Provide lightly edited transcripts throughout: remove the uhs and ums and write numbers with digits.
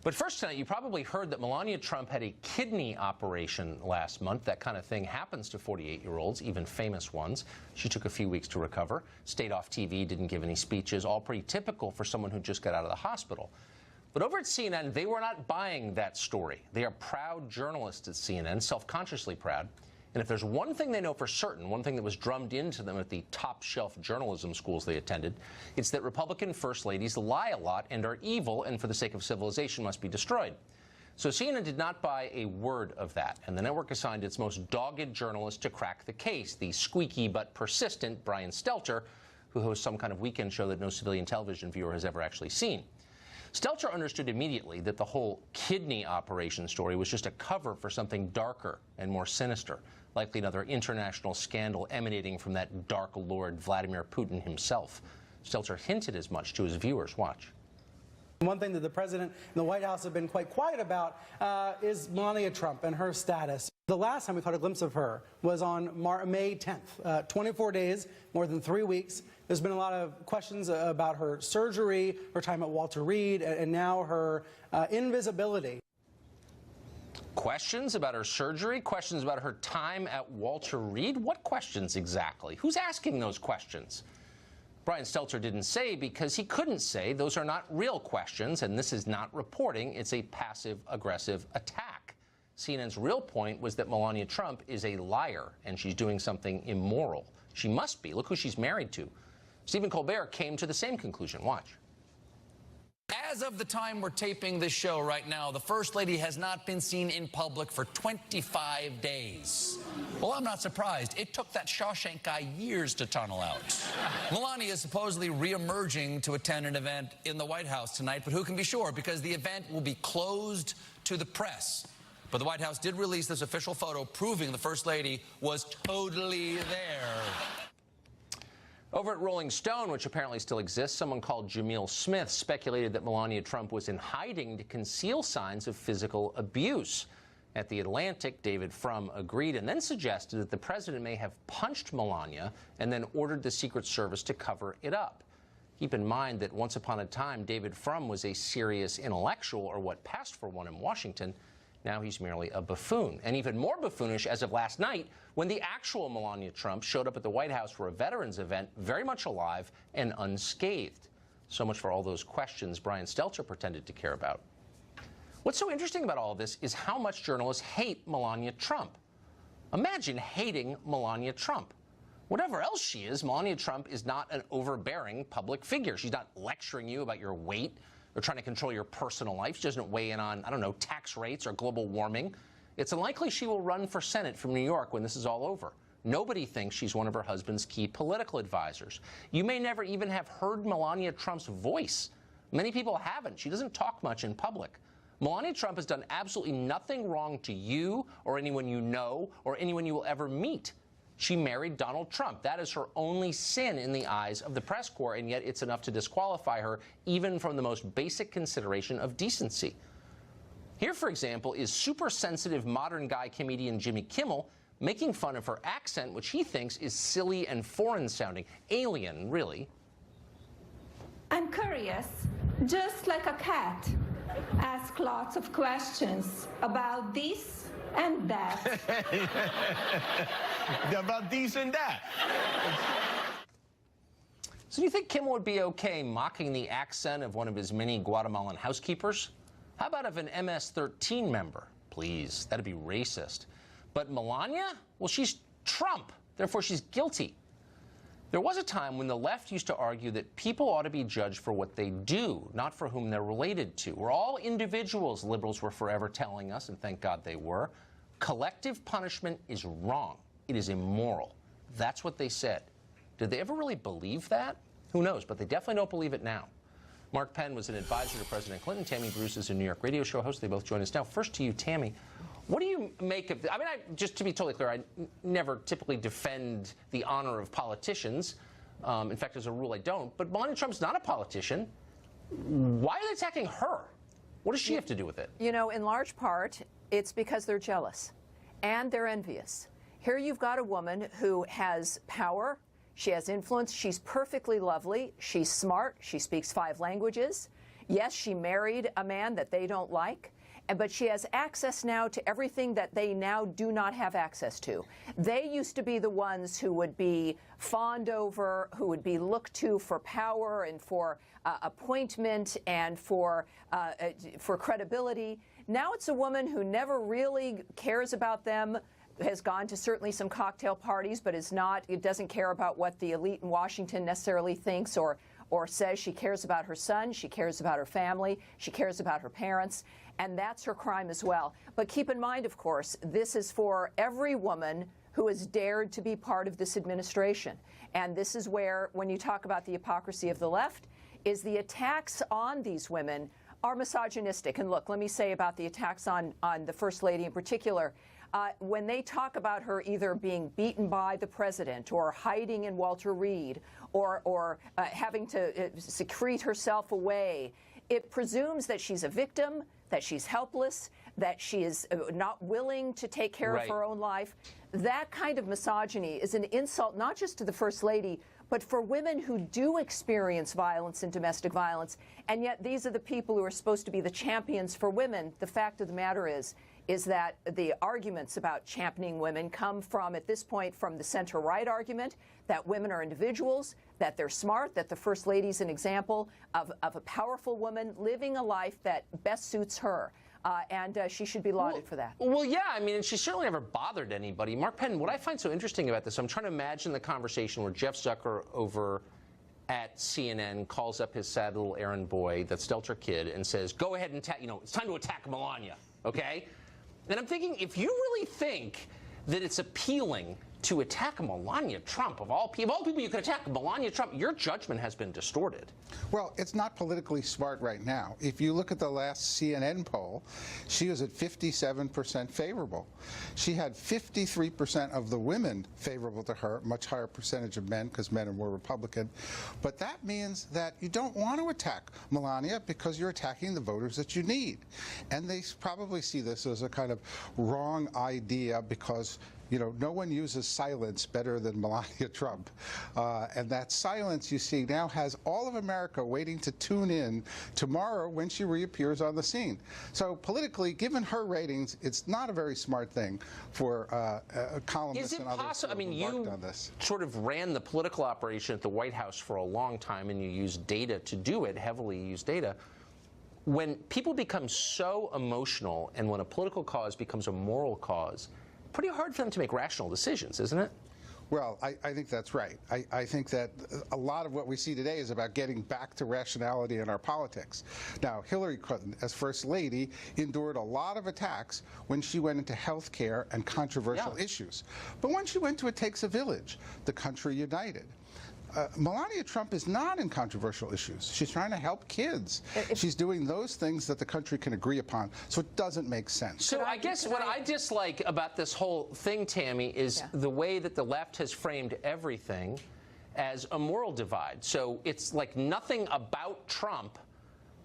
But first tonight, you probably heard that Melania Trump had a kidney operation last month. That kind of thing happens to 48-year-olds, even famous ones. She took a few weeks to recover, stayed off TV, didn't give any speeches, all pretty typical for someone who just got out of the hospital. But over at CNN, they were not buying that story. They are proud journalists at CNN, self-consciously proud. And if there's one thing they know for certain, one thing that was drummed into them at the top-shelf journalism schools they attended, it's that Republican first ladies lie a lot and are evil and for the sake of civilization must be destroyed. So CNN did not buy a word of that, and the network assigned its most dogged journalist to crack the case, the squeaky but persistent Brian Stelter, who hosts some kind of weekend show that no civilian television viewer has ever actually seen. Stelter understood immediately that the whole kidney operation story was just a cover for something darker and more sinister, likely another international scandal emanating from that dark lord Vladimir Putin himself. Stelter hinted as much to his viewers. Watch. One thing that the president and the White House have been quite quiet about is Melania Trump and her status. The last time we caught a glimpse of her was on May 10th, 24 days, more than 3 weeks. There's been a lot of questions about her surgery, her time at Walter Reed, and now her invisibility. Questions about her surgery? Questions about her time at Walter Reed? What questions exactly? Who's asking those questions? Brian Stelter didn't say because he couldn't say. Those are not real questions, and this is not reporting. It's a passive-aggressive attack. CNN's real point was that Melania Trump is a liar, and she's doing something immoral. She must be. Look who she's married to. Stephen Colbert came to the same conclusion. Watch. As of the time we're taping this show right now, the First Lady has not been seen in public for 25 days. Well, I'm not surprised. It took that Shawshank guy years to tunnel out. Melania is supposedly re-emerging to attend an event in the White House tonight, but who can be sure? Because the event will be closed to the press. But the White House did release this official photo proving the First Lady was totally there. Over at Rolling Stone, which apparently still exists, someone called Jamil Smith speculated that Melania Trump was in hiding to conceal signs of physical abuse. At The Atlantic, David Frum agreed and then suggested that the president may have punched Melania and then ordered the Secret Service to cover it up. Keep in mind that once upon a time, David Frum was a serious intellectual, or what passed for one in Washington. Now he's merely a buffoon. And even more buffoonish as of last night, when the actual Melania Trump showed up at the White House for a veterans event, very much alive and unscathed. So much for all those questions Brian Stelter pretended to care about. What's so interesting about all of this is how much journalists hate Melania Trump. Imagine hating Melania Trump. Whatever else she is, Melania Trump is not an overbearing public figure. She's not lecturing you about your weight or trying to control your personal life. She doesn't weigh in on, I don't know, tax rates or global warming. It's unlikely she will run for Senate from New York when this is all over. Nobody thinks she's one of her husband's key political advisors. You may never even have heard Melania Trump's voice. Many people haven't. She doesn't talk much in public. Melania Trump has done absolutely nothing wrong to you or anyone you know or anyone you will ever meet. She married Donald Trump. That is her only sin in the eyes of the press corps, and yet it's enough to disqualify her even from the most basic consideration of decency. Here, for example, is super sensitive modern guy comedian Jimmy Kimmel making fun of her accent, which he thinks is silly and foreign sounding. Alien, really. I'm curious, just like a cat. Ask lots of questions about this and that. About these and that. So do you think Kimmel would be okay mocking the accent of one of his many Guatemalan housekeepers? How about of an MS-13 member? Please, that'd be racist. But Melania? Well, she's Trump, therefore she's guilty. There was a time when the left used to argue that people ought to be judged for what they do, not for whom they're related to. We're all individuals, liberals were forever telling us, and thank God they were. Collective punishment is wrong. It is immoral. That's what they said. Did they ever really believe that? Who knows, but they definitely don't believe it now. Mark Penn was an advisor to President Clinton. Tammy Bruce is a New York radio show host. They both join us now. First to you, Tammy. What do you make of, I mean, just to be totally clear, I never typically defend the honor of politicians. In fact, as a rule, I don't. But Melania Trump's not a politician. Why are they attacking her? What does she have to do with it? You know, in large part, it's because they're jealous and they're envious. Here you've got a woman who has power. She has influence. She's perfectly lovely. She's smart. She speaks 5 languages. Yes, she married a man that they don't like, but she has access now to everything that they now do not have access to. They used to be the ones who would be fawned over, who would be looked to for power and for appointment and for credibility. Now it's a woman who never really cares about them, has gone to certainly some cocktail parties, but it doesn't care about what the elite in Washington necessarily thinks or says. She cares about her son, she cares about her family, she cares about her parents, and that's her crime as well. But keep in mind, of course, this is for every woman who has dared to be part of this administration. And this is where, when you talk about the hypocrisy of the left, is the attacks on these women are misogynistic. And look, let me say about the attacks on the First Lady in particular, when they talk about her either being beaten by the president or hiding in Walter Reed or having to secrete herself away, it presumes that she's a victim, that she's helpless, that she is not willing to take care of her own life. That kind of misogyny is an insult not just to the First Lady, but for women who do experience violence and domestic violence. And yet these are the people who are supposed to be the champions for women. The fact of the matter is that the arguments about championing women come from, at this point, from the center-right argument that women are individuals, that they're smart, that the First Lady's an example of a powerful woman living a life that best suits her. And she should be lauded for that. Well, yeah, I mean, she certainly never bothered anybody. Mark Penn, what I find so interesting about this, I'm trying to imagine the conversation where Jeff Zucker over at CNN calls up his sad little errand boy that's dealt her kid and says, go ahead and attack, it's time to attack Melania, okay? And I'm thinking, if you really think that it's appealing to attack Melania Trump, of all people you could attack, Melania Trump, your judgment has been distorted. Well, it's not politically smart right now. If you look at the last CNN poll, she was at 57% favorable. She had 53% of the women favorable to her, much higher percentage of men, because men are more Republican. But that means that you don't want to attack Melania because you're attacking the voters that you need. And they probably see this as a kind of wrong idea because no one uses silence better than Melania Trump. And that silence, you see, now has all of America waiting to tune in tomorrow when she reappears on the scene. So politically, given her ratings, it's not a very smart thing for columnists and others who have embarked on this. You sort of ran the political operation at the White House for a long time, and you used data to do it, heavily used data. When people become so emotional and when a political cause becomes a moral cause, pretty hard for them to make rational decisions, isn't it? Well, I think that's right. I think that a lot of what we see today is about getting back to rationality in our politics. Now, Hillary Clinton, as First Lady, endured a lot of attacks when she went into health care and controversial issues. But when she went to It Takes a Village, the country united. Melania Trump is not in controversial issues. She's trying to help kids. She's doing those things that the country can agree upon. So it doesn't make sense. So I guess what I dislike about this whole thing, Tammy, is the way that the left has framed everything as a moral divide. So it's like nothing about Trump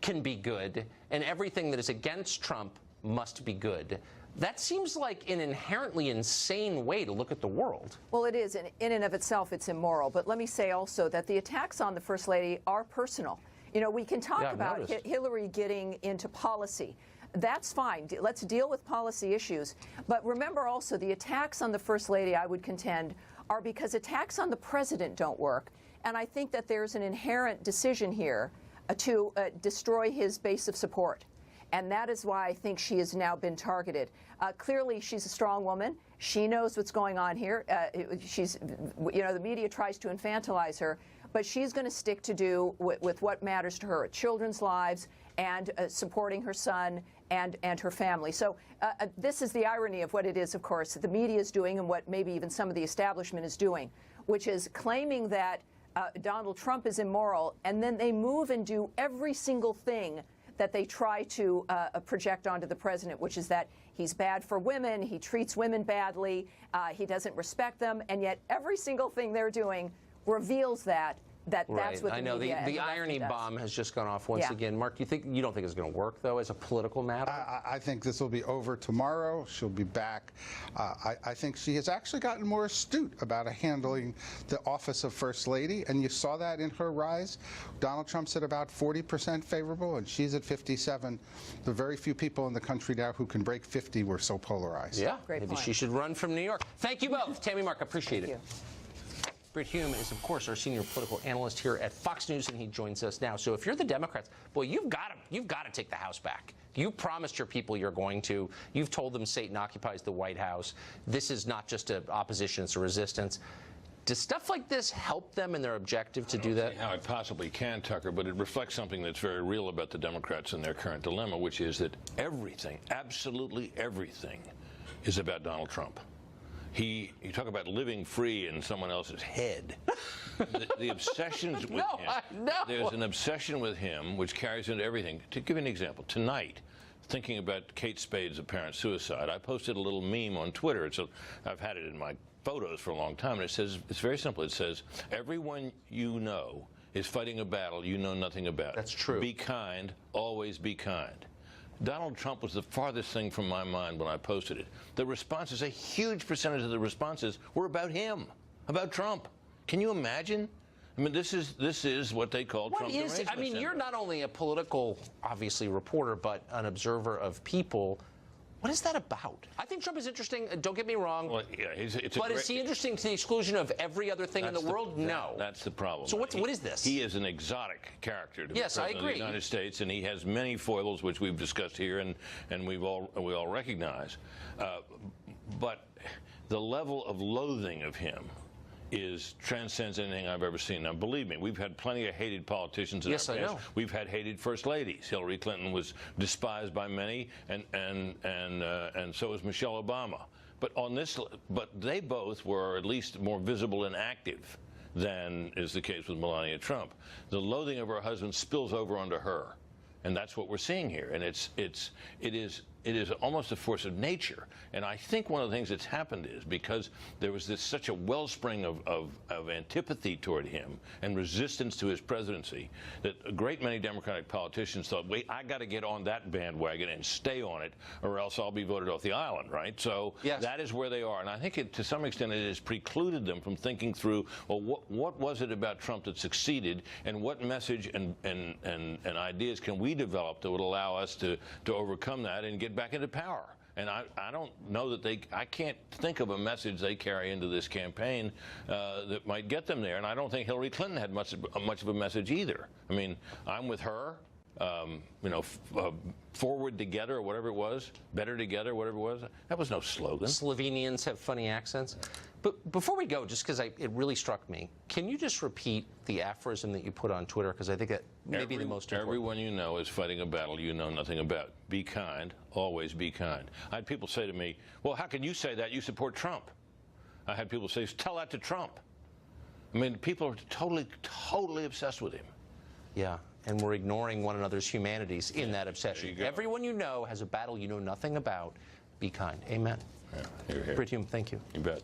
can be good, and everything that is against Trump must be good. That seems like an inherently insane way to look at the world. Well, it is. In and of itself, it's immoral. But let me say also that the attacks on the First Lady are personal. We can talk about Hillary getting into policy. That's fine. Let's deal with policy issues. But remember also, the attacks on the First Lady, I would contend, are because attacks on the president don't work. And I think that there's an inherent decision here to destroy his base of support. And that is why I think she has now been targeted. Clearly, she's a strong woman. She knows what's going on here. The media tries to infantilize her, but she's going to stick to with what matters to her: children's lives and supporting her son and her family. So this is the irony of what it is, of course, that the media is doing and what maybe even some of the establishment is doing, which is claiming that Donald Trump is immoral, and then they move and do every single thing that they try to project onto the president, which is that he's bad for women, he treats women badly, he doesn't respect them, and yet every single thing they're doing reveals that That's what the I know media and the left irony does. bomb has just gone off once Yeah. again. Mark, you don't think it's going to work though as a political matter? I think this will be over tomorrow. She'll be back. I think she has actually gotten more astute about handling the office of First Lady, and you saw that in her rise. Donald Trump's at about 40% favorable, and she's at 57. The very few people in the country now who can break 50 were so polarized. Yeah, Great maybe point. she should run from New York. Thank you both. Tammy, Mark, appreciate Thank it. you. Britt Hume is, of course, our senior political analyst here at Fox News, and he joins us now. So if you're the Democrats, boy, you've got to take the House back. You promised your people you're going to. You've told them Satan occupies the White House. This is not just an opposition, it's a resistance. Does stuff like this help them in their objective to do that? How it possibly can, Tucker, but it reflects something that's very real about the Democrats and their current dilemma, which is that everything, absolutely everything, is about Donald Trump. You talk about living free in someone else's head. The obsessions with him. There's an obsession with him which carries into everything. To give you an example, tonight, thinking about Kate Spade's apparent suicide, I posted a little meme on Twitter. I've had it in my photos for a long time, and it says, it's very simple. It says, everyone you know is fighting a battle you know nothing about. That's true. Be kind, always be kind. Donald Trump was the farthest thing from my mind when I posted it. The responses, a huge percentage of the responses were about him, about Trump. Can you imagine? I mean, this is what they call Trump derangement I mean, you're syndrome. not only a political, obviously, reporter, but an observer of people. What is that about? I think Trump is interesting. Don't get me wrong. Well, yeah, but is he interesting to the exclusion of every other thing in the world? No. That's the problem. So what is this? He is an exotic character to Yes, be I president of agree. the United States, and he has many foibles, which we've discussed here, and we all recognize. But the level of loathing of him transcends anything I've ever seen. Now, believe me, we've had plenty of hated politicians in our past. I know. We've had hated first ladies. Hillary Clinton was despised by many, and so was Michelle Obama. But they both were at least more visible and active than is the case with Melania Trump. The loathing of her husband spills over onto her, and that's what we're seeing here. And it is almost a force of nature. And I think one of the things that's happened is because there was such a wellspring of antipathy toward him and resistance to his presidency that a great many Democratic politicians thought, wait, I got to get on that bandwagon and stay on it, or else I'll be voted off the island, right? So yes. That is where they are. And I think to some extent it has precluded them from thinking through, well, what was it about Trump that succeeded, and what message and ideas can we develop that would allow us to overcome that and get back into power. And I don't know that I can't think of a message they carry into this campaign that might get them there. And I don't think Hillary Clinton had much of a message either. I mean, I'm with her, forward together or whatever it was, better together, whatever it was. That was no slogan. Slovenians have funny accents. But before we go, just because it really struck me, can you just repeat the aphorism that you put on Twitter? Because I think that may be the most important. Everyone you know is fighting a battle you know nothing about. Be kind. Always be kind. I had people say to me, well, how can you say that? You support Trump. I had people say, tell that to Trump. I mean, people are totally obsessed with him. Yeah, and we're ignoring one another's humanities in that obsession. There you go. Everyone you know has a battle you know nothing about. Be kind. Amen. Yeah, here. Britt Hume, thank you. You bet.